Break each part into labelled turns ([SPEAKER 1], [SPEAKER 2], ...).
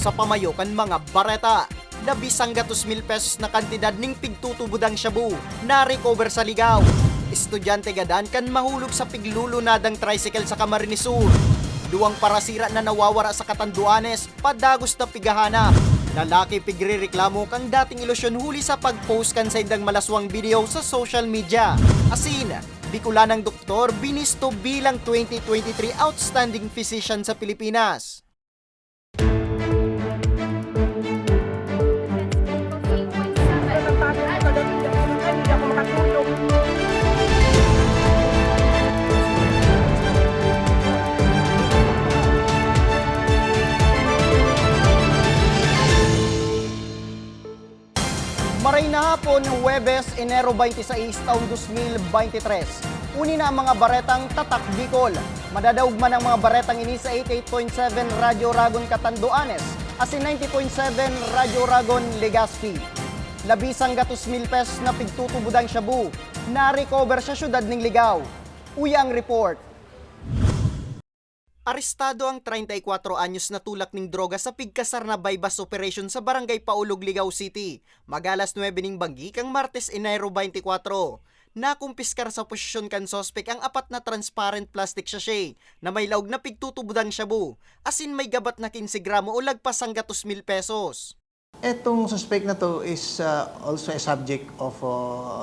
[SPEAKER 1] sa pamayo kan mga bareta. 100,000 pesos na kantidad ning pigtutubudang shabu na recover sa ligaw. Estudyante gadan kan mahulog sa piglulunadang tricycle sa Camarines Sur. Duwang parasira na nawawara sa Catanduanes, padagos na pigahanap. Lalaki pigrereklamo kang dating ilusyon huli sa pag-post kan sa indang malaswang video sa social media. Asin, Bicolanang doktor binisto bilang 2023 Outstanding Physician sa Pilipinas. Maray na hapon, Huwebes, Enero 26, taong 2023. Uni na ang mga baretang Tatak Bicol. Madadaog man ang mga baretang ini sa 88.7 Radyo Ragon Catanduanes, asin 90.7 Radyo Ragon Legazpi. 100,000 pesos na pigtutubudang shabu na recover sa syudad ng Ligaw. Uyang report. Arestado ang 34 anyos na tulak ng droga sa pigkasar na bypass operation sa Barangay Paulog, Ligaw City. Magalas 9 ning banggi kang Martes, Enero 24. Nakumpiskar sa posisyon kan sospek ang apat na transparent plastic sachet na may laog na pigtutubudang shabu. Asin may gabat na 15 gramo o lagpas ang 200,000 pesos.
[SPEAKER 2] Etong suspect na to is also a subject of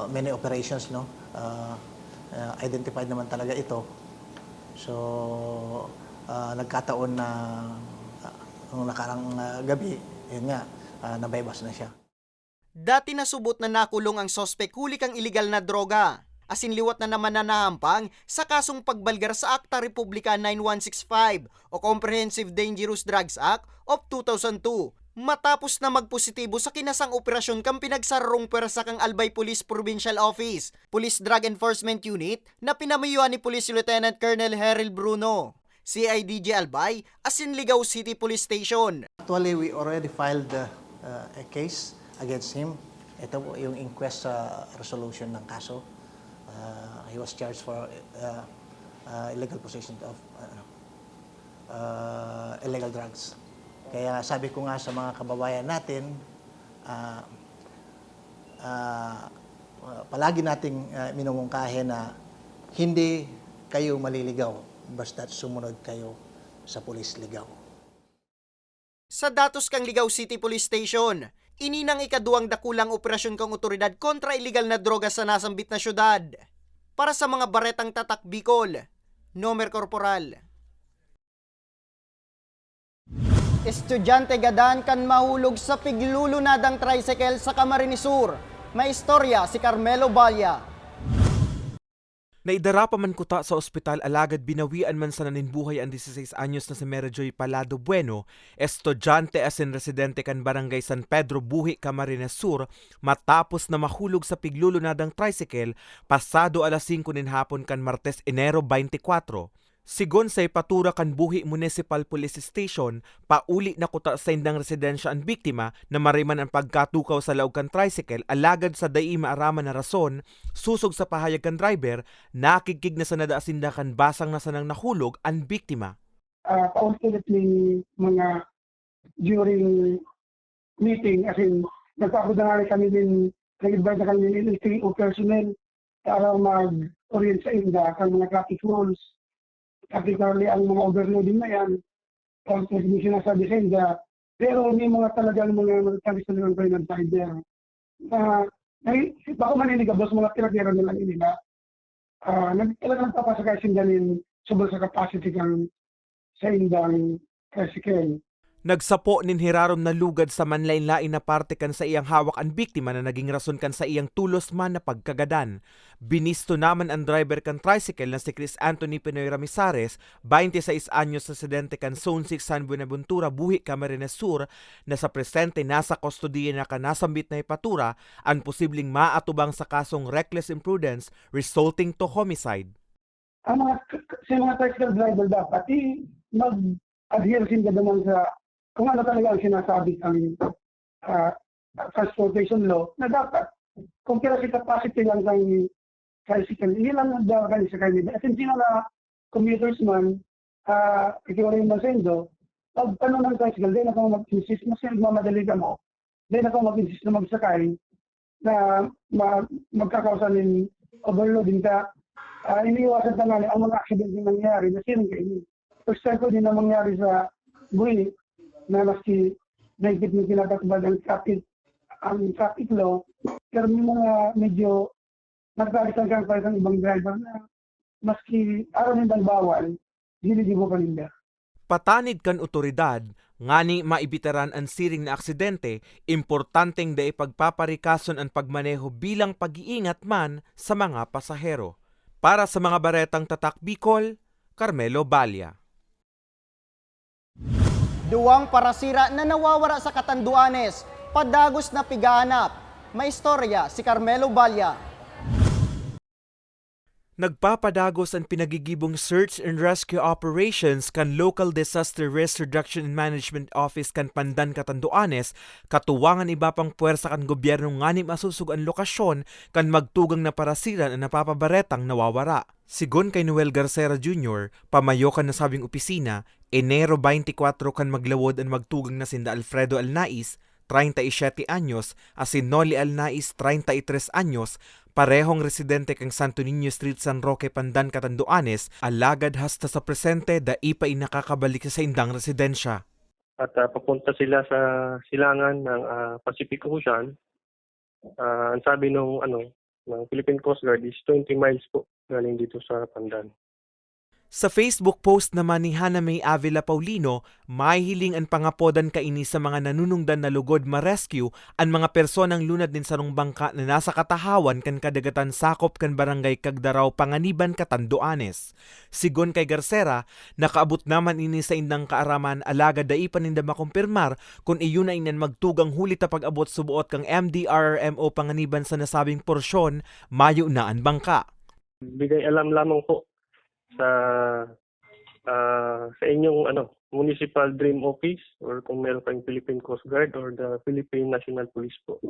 [SPEAKER 2] many operations, no? Identified naman talaga ito. So, nagkataon na nung nakarang gabi, yun nga, nabaybas na siya.
[SPEAKER 1] Dati nasubot na nakulong ang sospek huli kang iligal na droga. Asin liwat na naman na nahampang sa kasong pagbalgar sa Akta Republika 9165 o Comprehensive Dangerous Drugs Act of 2002. Matapos na magpositibo sa kinasang operasyon kang pinagsarong pwersa kang Albay Police Provincial Office, Police Drug Enforcement Unit na pinamayuan ni Police Lieutenant Colonel Heril Bruno, CIDG Albay, asin Ligaw City Police Station.
[SPEAKER 2] Actually, we already filed a case against him. Ito po yung inquest resolution ng kaso. He was charged for illegal possession of illegal drugs. Kaya sabi ko nga sa mga kababayan natin, palagi nating minumungkahi na hindi kayo maliligaw basta't sumunod kayo sa Police Ligaw.
[SPEAKER 1] Sa datos kang Ligaw City Police Station, ininang ikaduwang dakulang operasyon kang otoridad kontra iligal na droga sa nasambit na syudad. Para sa mga baretang Tatak Bicol, Nomer Corporal. Estudyante gadan kan mahulog sa piglulunadang tricycle sa Camarines Sur. May istorya si Carmelo Balya.
[SPEAKER 3] Naidara pa man kuta sa ospital alagad binawian man sa naninbuhay ang 16 anyos na si Merijoy Palado Bueno, estudyante asin residente kan Barangay San Pedro, Buhi, Camarines Sur, matapos na mahulog sa piglulunadang tricycle pasado alas 5 nin hapon kan Martes, Enero 24. Sigon sa ipatura kan Buhi Municipal Police Station, pauli na kuta sa indang residensya ang biktima na mariman ang pagkatukaw sa laog kan tricycle alagad sa dai maaraman na rason, susog sa pahayag kan driver, nakikig na sa nadaasinda kan basang na sanang nahulog ang biktima.
[SPEAKER 4] Paulit-ulit mga during meeting, as in, nagpapunta na kami din, nag-advise na kami ng LTO personnel para mag-orient sa inda kan mga traffic rules. Particularly ang mga overloading na yan, transmission na sa desenda, pero may mga talagang mga traditional ng driver. Bako maniligabos mga tira-tira nila nila. Talagang papasakay sindanin subol sa capacity ng sa indang tricycle.
[SPEAKER 3] Nagsapo nin hirarom na lugad sa manlain-lain na parte kan sa iyang hawak ang biktima na naging rason kan sa iyang tulos man na pagkagadan. Binisto naman ang driver kan tricycle na si Chris Anthony Pinoy Ramizares, 26 anyos residente kan Zone 6 San Buenaventura, Buhi, Camarines Sur, na sa presente nasa kustodiya na kanasambit na ipatura ang posibleng maatubang sa kasong reckless imprudence resulting to homicide.
[SPEAKER 4] Ang mga tricycle driver dapat mag-adhere sila naman sa kung ano talaga ang sinasabi ng transportation law na dapat kung kaya si capacity lang ng tricycle, hindi lang nagdawag sa kanila. At hindi na commuters man, ikaw rin masendo, pag ano ng tricycle, din ako mag-insist, mas nagmamadali ka mo, din ako mag-insist na magsakay na magkakausan ng overloading ka. Iniiwasan na nga ang mga accident na nangyari na siring kainin. First time ko din na mangyari sa buhay na maski naikit ni pinapatubad ang traffic law, pero may mga medyo nagkalitan kang pa ng ibang driver na maski araw nindang bawal, hindi mo paninda.
[SPEAKER 3] Patanid kan otoridad, ngani maibitaran ang siring na aksidente, importanteng da ipagpaparikason ang pagmaneho bilang pag-iingat man sa mga pasahero. Para sa mga baretang Tatak Bicol, Carmelo Balya.
[SPEAKER 1] Duwang parasira na nawawara sa Catanduanes, padagos na pigahanap. May istorya si Carmelo Balya.
[SPEAKER 3] Nagpapadagos ang pinagigibong search and rescue operations kan Local Disaster Risk Reduction and Management Office kan Pandan, Catanduanes, katuwangan iba pang puwersa kan gobyerno ngani masusug ang lokasyon kan magtugang na parasiran ang napapabaretang nawawara. Sigon kay Noel Garcera Jr., pamayo kan nasabing opisina, Enero 24 kan maglawod ang magtugang na sinda Alfredo Alnais, 37 anyos, asin Noli Alnais, 33 anyos, parehong residente kang Santo Niño Street, San Roque, Pandan, Catanduanes, alagad hasta sa presente da ipa nakakabalik sa indang residensya.
[SPEAKER 5] At papunta sila sa silangan ng Pacific Ocean. Ang sabi ng Philippine Coast Guard is 20 miles po galing dito sa Pandan.
[SPEAKER 3] Sa Facebook post naman ni Hana May Avila Paulino, may hiling ang pangapodan kaini sa mga nanunungdan na lugod ma-rescue ang mga personang lunad din sa rong bangka na nasa katahawan kan kadagatan sakop kan barangay Kagdaraw, Panganiban, Catanduanes. Sigon kay Garcera, nakaabot naman ini sa indang kaaraman alaga daipan ninda makumpirmar kung iyon na inan magtugang huli ta pag-abot subuot kang MDRRMO Panganiban sa nasabing porsyon, mayo na ang bangka.
[SPEAKER 5] Bigay alam lamang po sa inyong Municipal Dream Office or kung meron kayong Philippine Coast Guard or the Philippine National Police po.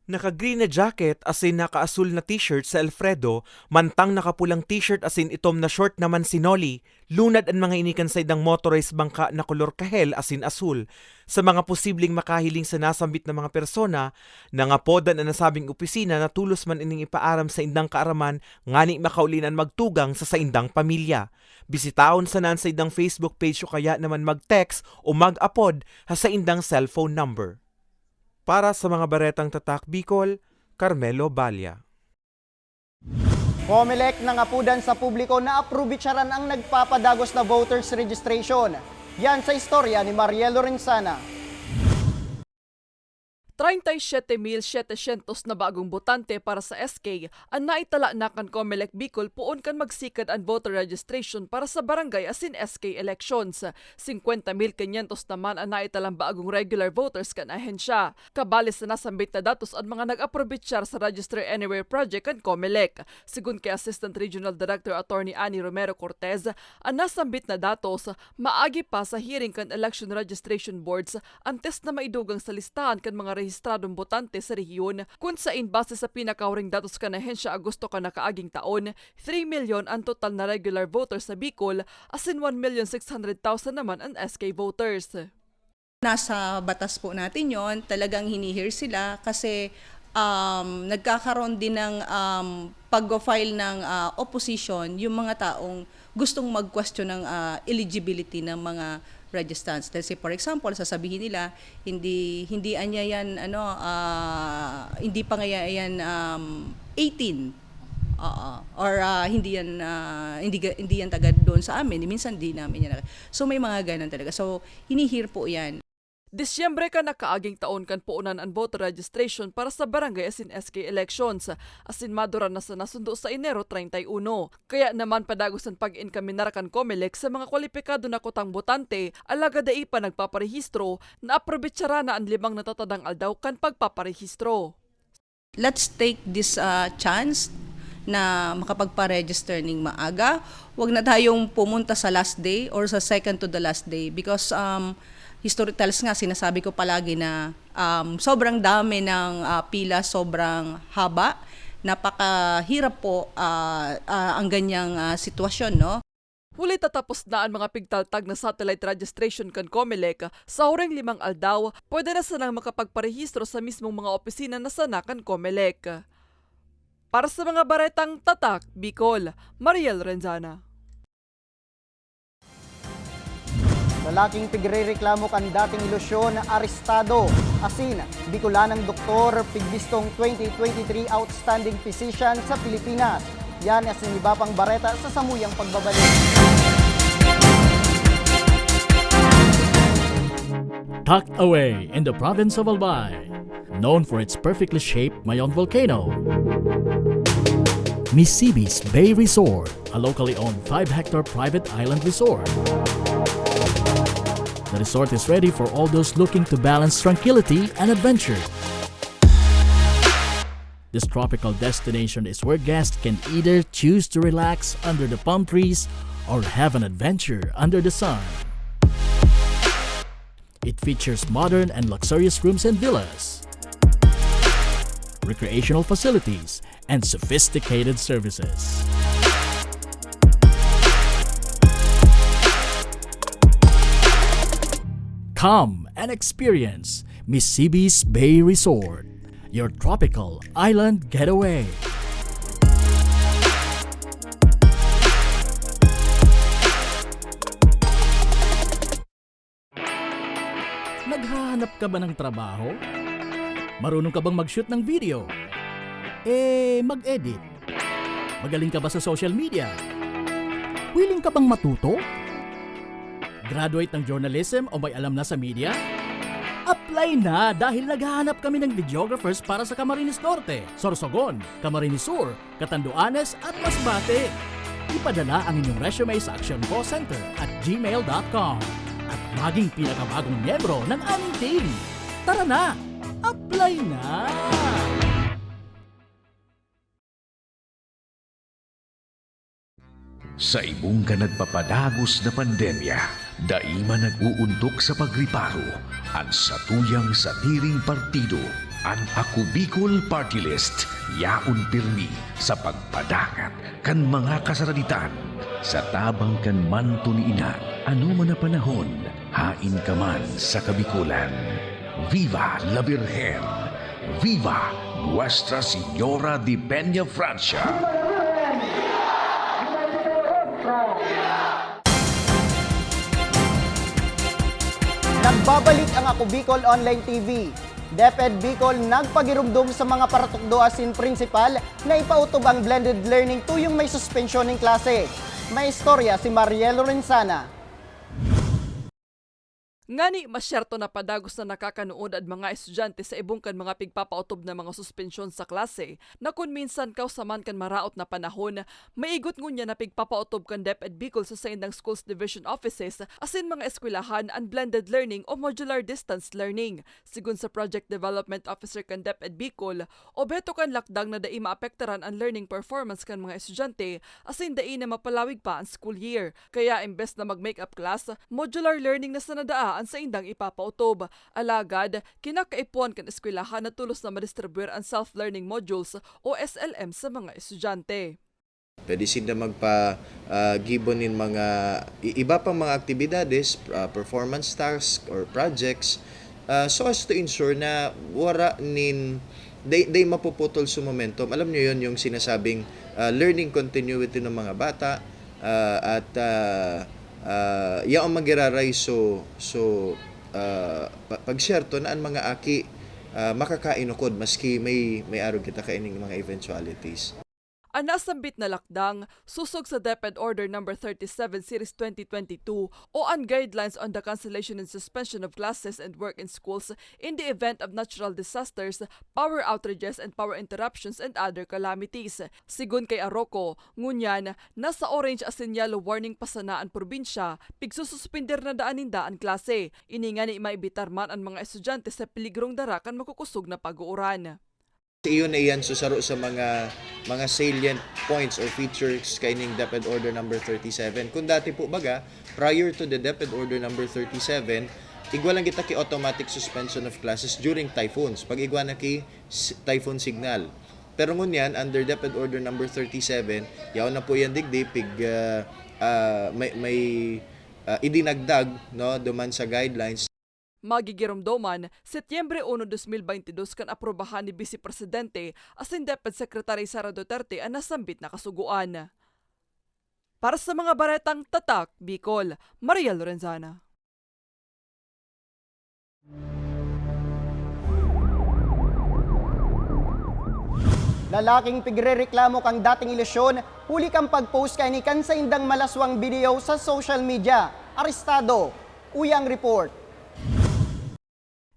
[SPEAKER 3] Naka-green na jacket asin naka-asul na t-shirt sa Alfredo, mantang nakapulang t-shirt asin itom na short naman si Noli, lunad ang mga inikan sa idang motorized bangka na kolor kahel asin asul. Sa mga posibleng makahiling sa nasambit na mga persona, nangapodan ang nasabing opisina na tulos man ining ipaaram sa indang kaaraman, ngani makaulinan magtugang sa indang pamilya. Bisitaon sa nan sa indang Facebook page o kaya naman mag-text o mag-apod sa indang cellphone number. Para sa mga baretang Tatak Bicol, Carmelo Balya.
[SPEAKER 1] Comelec nangapudan sa publiko na aprobitsaran ang nagpapadagos na voters registration. Yan sa istorya ni Mariel Lorenzana.
[SPEAKER 6] 37,700 na bagong botante para sa SK ang naitala na kan Comelec Bicol puon kan magsikad ang voter registration para sa barangay asin SK elections. 50,500 naman ang naitalang bagong regular voters kan ahensya. Kabali sa nasambit na datos ang mga nag-aprobitsyar sa Register Anywhere project kan Comelec. Sigun kay Assistant Regional Director Attorney Annie Romero Cortez, ang nasambit na datos maagi pa sa hearing kan election registration boards antes na maidugang sa listahan kan mga rehistradong botante sa rehiyon kung sain base sa pinakauring datos kan ahensya Agosto ka nakaaging taon, 3 million ang total na regular voters sa Bicol asin 1,600,000 naman ang SK voters.
[SPEAKER 7] Nasa batas po natin yon, talagang hinihir sila kasi nagkakaroon din ng pag-file ng opposition yung mga taong gustong mag-question ng eligibility ng mga registrants. Let's say for example, sasabihin nila hindi anya yan hindi pa nga yan 18. Or hindi yan taga doon sa amin, minsan di namin yan. So may mga ganun talaga. So hinihir po yan.
[SPEAKER 6] Disyembre ka nakaaging taon kan puunan ang voter registration para sa barangay asin SK elections. Asin madura na sa nasundo sa Enero 31. Kaya naman padagosan pag-inkaminara kan Comelec sa mga kwalipikado na kotang botante, alaga dai pa nagpaparehistro na aprobitsara na ang 5 natatadang aldaw kan pagpaparehistro.
[SPEAKER 7] Let's take this chance na makapagpa-register ning maaga. Huwag na tayong pumunta sa last day or sa second to the last day because history tells nga, sinasabi ko palagi na sobrang dami ng pila, sobrang haba, napakahirap po ang ganyang sitwasyon, no?
[SPEAKER 6] Huli tatapos na ang mga pigtaltag na satellite registration kan COMELEC sa huring 5 aldaw, pwede na silang makapagparehistro sa mismong mga opisina na sana kan COMELEC. Para sa mga baretang tatak, Bicol, Mariel Renzana.
[SPEAKER 1] Lalaking pigrereklamo kan dating ilusyon na arestado. Asin, Bicolanang doktor, pigbistong 2023 Outstanding Physician sa Pilipinas. Yan asin iba pang bareta sa samuyang pagbabalik.
[SPEAKER 8] Tucked away in the province of Albay, known for its perfectly shaped Mayon volcano, Misibis Bay Resort, a locally owned 5-hectare private island resort. The resort is ready for all those looking to balance tranquility and adventure. This tropical destination is where guests can either choose to relax under the palm trees or have an adventure under the sun. It features modern and luxurious rooms and villas, recreational facilities, and sophisticated services. Come and experience Misibis Bay Resort, your tropical island getaway. Naghahanap ka ba ng trabaho? Marunong ka bang mag-shoot ng video? Mag-edit? Magaling ka ba sa social media? Willing ka bang matuto? Graduate ng journalism o may alam na sa media? Apply na dahil naghahanap kami ng videographers para sa Camarines Norte, Sorsogon, Camarines Sur, Catanduanes at Masbate. Ipadala ang inyong resume sa actioncallcenter@gmail.com at maging pinakabagong miyembro ng aming team. Tara na! Apply na!
[SPEAKER 9] Sa imong ka nagpapadagos na pandemya, daima nag-uuntok sa pagriparo, ang satuyang satiring partido, ang Ako Bicol Party List, yaon pirmi sa pagpadangat kan mga kasaraditan, sa tabang kan manto ni ina, ano man na panahon, hain ka man sa kabikulan. Viva la Virgen! Viva Nuestra Señora de Peña Francia!
[SPEAKER 1] Nagbabalik ang Ako Bicol Online TV. DepEd Bicol nagpagirumdum sa mga paratukdo asin principal na ipautob ang blended learning tuyong may suspensyon ng klase. May istorya si Mariel Lorenzana.
[SPEAKER 6] Ngani masyerto na padagos na nakakanood at mga estudyante sa ibong kan mga pigpapautob na mga suspensyon sa klase na kung minsan kausaman kan maraot na panahon, maigot ngunya na pigpapautob kan DepEd Bicol sa saindang schools division offices asin mga eskwelahan ang blended learning o modular distance learning. Sigun sa Project Development Officer kan DepEd Bicol, obeto kan lakdang na dai maapektaran ang learning performance kan mga estudyante asin dai na mapalawig pa ang school year. Kaya imbes na mag-makeup class, modular learning na sa nadaa sa indang ipapautob. Alagad, kinakaipuan kan eskwelahan na tulos na madistribuir ang self-learning modules o SLM sa mga estudyante.
[SPEAKER 10] Pwede sila magpa-gibonin mga iba pang mga aktibidades, performance tasks or projects so as to ensure na wala they mapuputol sa momentum. Alam niyo yon yung sinasabing learning continuity ng mga bata at yaong magiraray pagsyerto na ang mga aki makakainukod maski may araw kita kaining mga eventualities.
[SPEAKER 6] Ang nasambit na lakdang, susog sa DepEd Order No. 37 Series 2022 o ang Guidelines on the Cancellation and Suspension of Classes and Work in Schools in the Event of Natural Disasters, Power Outages and Power Interruptions and Other Calamities. Sigun kay Arroco, ngunyan, nasa orange as yellow warning pa sana ang probinsya, pigsususpender na daaninda ang klase. Ini nga ni maibitar man ang mga estudyante sa peligrong darakan makukusog na pag-uuran.
[SPEAKER 10] Iyon na iyan susaro sa mga salient points or features kaining DepEd Order No. 37. Kung dati po baga, prior to the DepEd Order No. 37, igwa lang kita ki automatic suspension of classes during typhoons. Pag igwa na ki typhoon signal. Pero ngunyan, under DepEd Order No. 37, yaw na po yan digdi, idinagdag, no, duman sa guidelines.
[SPEAKER 6] Magigiromdoman, Setyembre 1, 2022 kan aprobahan ni Vice Presidente asin Deputy Secretary Sara Duterte ang nasambit na kasuguan. Para sa mga baretang tatak, Bicol, Maria Lorenzana.
[SPEAKER 1] Lalaking pigrereklamo kang dating ilusyon, huli kang pag-post kay ni kan sa indang malaswang video sa social media. Arestado. Uyang report.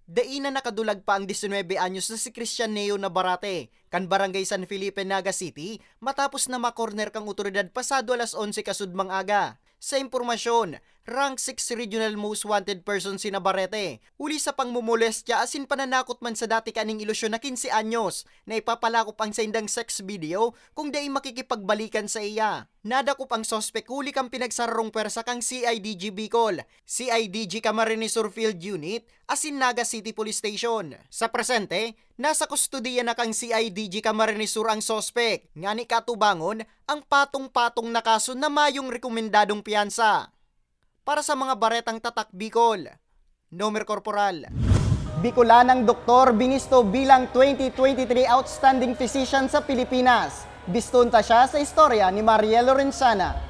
[SPEAKER 1] Daina nakadulag pa ang 19 anyos na si Christian Neo Navarrete, kan Barangay San Felipe, Naga City, matapos na makorner kang otoridad pasado alas 11 kasudmang aga. Sa impormasyon, rank 6 regional most wanted person si Navarrete. Uli sa pangmumolestya asin pananakot man sa dati kaning ilusyon na 15 anyos na ipapalakop ang sa indang sex video kung dai makikipagbalikan sa iya. Nadakop ang sospek huli kang pinagsararong pwersa kang CIDG Bicol, CIDG Camarines Sur Field Unit, asin Naga City Police Station. Sa presente, nasa kustudiya na kang CIDG Camarines Sur ang sospek, nga ni katubangon ang patong-patong na kaso na mayong rekomendadong piyansa. Para sa mga baretang tatak Bicol, Nomer Corporal. Bicolanang doktor binisto bilang 2023 Outstanding Physician sa Pilipinas. Bistunta siya sa istorya ni Maria Lorenzana.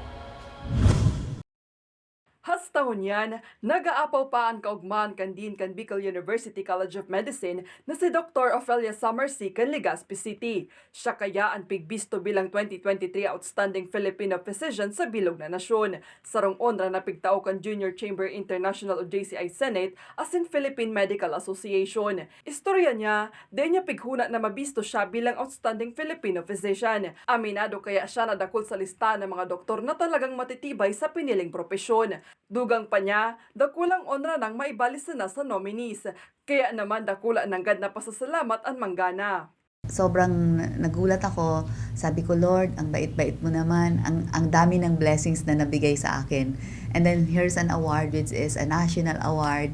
[SPEAKER 6] Hasta hunyan, nag-aapaw pa ang kaugmaan kan din kan Bicol University College of Medicine na si Dr. Ofelia Summersy kan Legazpi City. Siya kaya ang pigbisto bilang 2023 Outstanding Filipino Physician sa bilog na nasyon. Sarong onra na pigtao kan Junior Chamber International o JCI Senate asin Philippine Medical Association. Istorya niya, di niya pighuna na mabisto siya bilang Outstanding Filipino Physician. Aminado kaya siya nadakol sa listahan ng mga doktor na talagang matitibay sa piniling propesyon. Dugang pa niya, dakulang onra nang maibalis na sa nominees. Kaya naman dakula ng gad na pasasalamat ang manggana.
[SPEAKER 11] Sobrang nagulat ako. Sabi ko, Lord, ang bait-bait mo naman. Ang dami ng blessings na nabigay sa akin. And then here's an award which is a national award.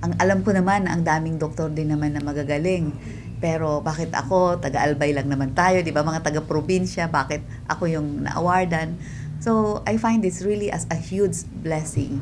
[SPEAKER 11] Ang alam ko naman na ang daming doktor din naman na magagaling. Pero bakit ako, taga-Albay lang naman tayo, di ba? Mga taga-probinsya, bakit ako yung na-awardan? So, I find this really as a huge blessing.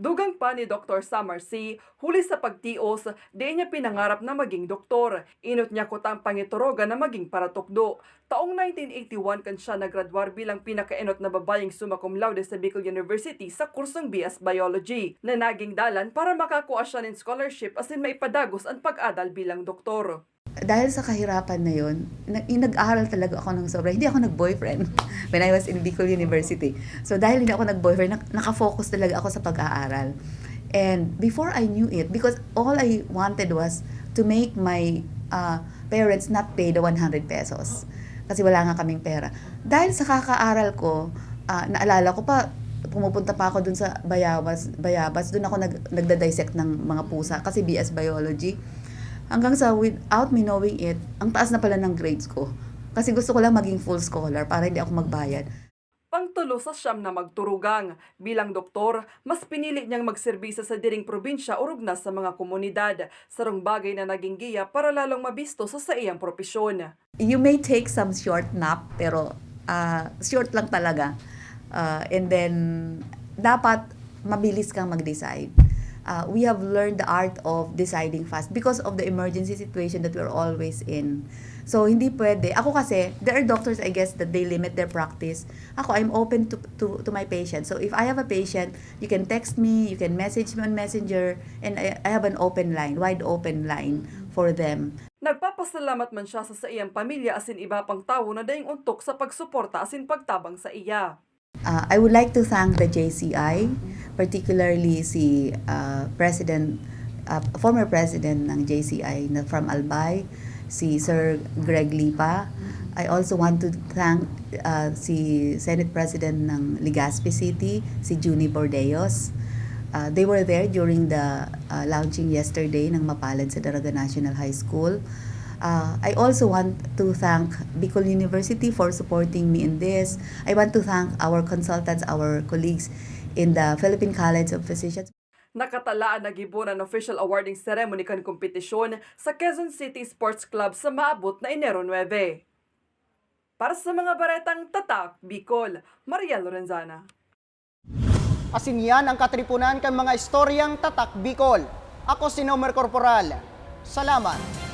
[SPEAKER 6] Dugang pa ni Dr. Summersy, huli sa pagtios, di niya pinangarap na maging doktor. Inot niya kutang pangituroga na maging paratukdo. Taong 1981 kan siya nagradwar bilang pinakainot na babayeng summa cum laude sa Bicol University sa kursong BS Biology, na naging dalan para makakuha siya ng scholarship asin maipadagos ang pag-adal bilang doktor.
[SPEAKER 11] Dahil sa kahirapan na yun, nag-aaral talaga ako ng sobra. Hindi ako nag-boyfriend when I was in Bicol University. So dahil hindi ako nag-boyfriend, nakafocus talaga ako sa pag-aaral. And before I knew it, because all I wanted was to make my parents not pay the 100 pesos. Kasi wala nga kaming pera. Dahil sa kakaaral ko, naalala ko pa, pumupunta pa ako dun sa Bayabas. Dun ako nagda-dissect ng mga pusa kasi BS Biology. Hanggang sa without me knowing it, ang taas na pala ng grades ko. Kasi gusto ko lang maging full scholar para hindi ako magbayad.
[SPEAKER 6] Pangtulo sa siyam na magturugang. Bilang doktor, mas pinili niyang magserbisa sa diring probinsya o rugnas sa mga komunidad. Sarong bagay na naging giya para lalong mabisto sa iyang propesyon.
[SPEAKER 11] You may take some short nap, pero short lang talaga. And then, dapat mabilis kang mag-decide. We have learned the art of deciding fast because of the emergency situation that we're always in. So, hindi pwede. Ako kasi, there are doctors, I guess, that they limit their practice. Ako, I'm open to my patient. So, if I have a patient, you can text me, you can message me on Messenger, and I have an open line, wide open line for them.
[SPEAKER 6] Nagpapasalamat man siya sa iyang pamilya asin iba pang tao na daing untok sa pagsuporta asin pagtabang sa iya.
[SPEAKER 11] I would like to thank the JCI, particularly si former president ng JCI from Albay, si Sir Greg Lipa. I also want to thank si Senate President ng Legazpi City, si Junie Bordeos. They were there during the launching yesterday ng Mapalad sa Daraga National High School. I also want to thank Bicol University for supporting me in this. I want to thank our consultants, our colleagues in the Philippine College of Physicians.
[SPEAKER 6] Nakatalaan na gibunan official awarding ceremony kan kompetisyon sa Quezon City Sports Club sa maabot na Enero 9. Para sa mga baretang tatak, Bicol, Maria Lorenzana.
[SPEAKER 1] Asin yan ang katripunan kan mga istoryang tatak Bicol. Ako si Nomer Corporal. Salamat.